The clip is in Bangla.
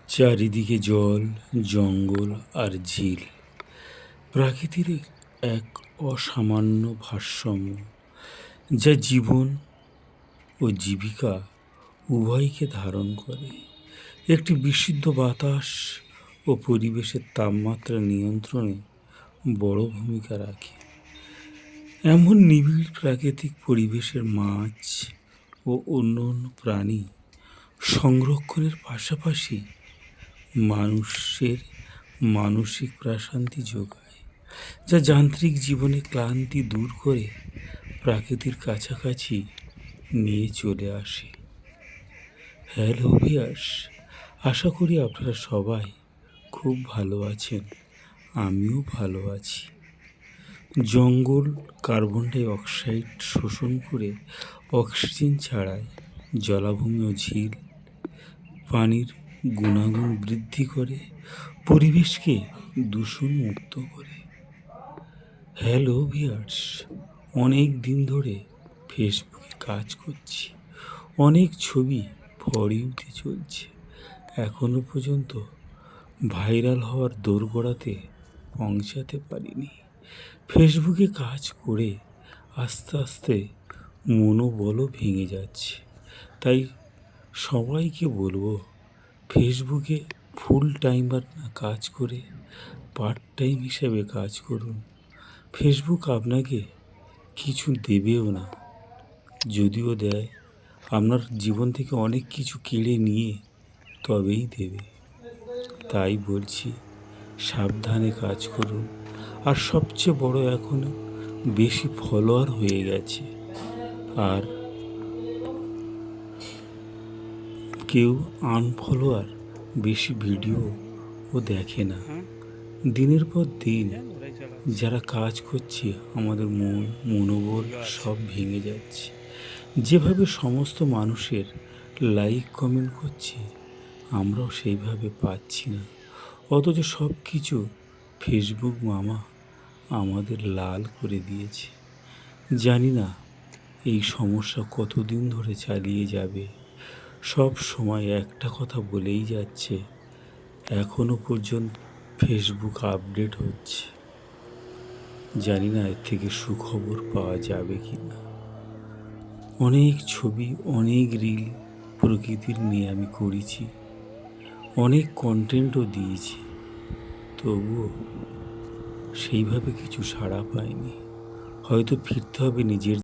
চারিদিকে জল, জঙ্গল আর ঝিল। প্রাকৃতির এক অসামান্য ভারসাম্য, যা জীবন ও জীবিকা উভয়কে ধারণ করে। একটি বিশুদ্ধ বাতাস ও পরিবেশের তাপমাত্রা নিয়ন্ত্রণে বড় ভূমিকা রাখে। এমন নিবিড় প্রাকৃতিক পরিবেশের মাছ ও অন্যান্য প্রাণী সংরক্ষণের পাশাপাশি মানুষের মানসিক প্রশান্তি যোগায়, যা যান্ত্রিক জীবনে ক্লান্তি দূর করে প্রাকৃতির কাছাকাছি নিয়ে চলে আসে। হ্যালো ভিউয়ার্স, আশা করি আপনারা সবাই খুব ভালো আছেন। আমিও ভালো আছি। জঙ্গল কার্বন ডাই অক্সাইড শোষণ করে অক্সিজেন ছাড়ায়, জলাভূমি ও ঝিল পানির গুণাগুণ বৃদ্ধি করে, পরিবেশকে দূষণমুক্ত করে। হ্যালো ভিউয়ার্স, অনেক দিন ধরে ফেসবুকে কাজ করছি, অনেক ছবি ফর ইউতে চলছে, এখনো পর্যন্ত ভাইরাল হওয়ার দোরগোড়াতে পৌঁছাতে পারিনি। ফেসবুকে কাজ করে আস্তে আস্তে মনোবলও ভেঙে যাচ্ছে। তাই সবাইকে বলবো, ফেসবুকে ফুল টাইমার না কাজ করে পার্ট টাইম হিসেবে কাজ করুন। ফেসবুক আপনাকে কিছু দেবেও না, যদিও দেয় আপনার জীবন থেকে অনেক কিছু কেড়ে নিয়ে তবেই দেবে। তাই বলছি, সাবধানে কাজ করুন। আর সবচেয়ে বড়, এখন বেশি ফলোয়ার হয়ে গেছে, আর কেউ আনফলোয়ার বেশি ভিডিও ও দেখে না। দিনের পর দিন যারা কাজ করছে, আমাদের মনোবল সব ভেঙে যাচ্ছে। যেভাবে সমস্ত মানুষের লাইক কমেন্ট করছে, আমরাও সেইভাবে পাচ্ছি না। অথচ সব কিছু ফেসবুক মামা আমাদের লাল করে দিয়েছে। জানি না এই সমস্যা কতদিন ধরে চালিয়ে যাবে। সব সময় একটা কথা বলেই যাচ্ছে, এখনো পর্যন্ত ফেসবুক আপডেট হচ্ছে। জানি না এর থেকে সুখবর পাওয়া যাবে কি না। অনেক ছবি, অনেক রিল প্রকৃতির নিয়ে আমি করেছি, অনেক কন্টেন্টও দিয়েছি, তবুও সেইভাবে কিছু সাড়া পাইনি। হয়তো ফিরতে হবে নিজের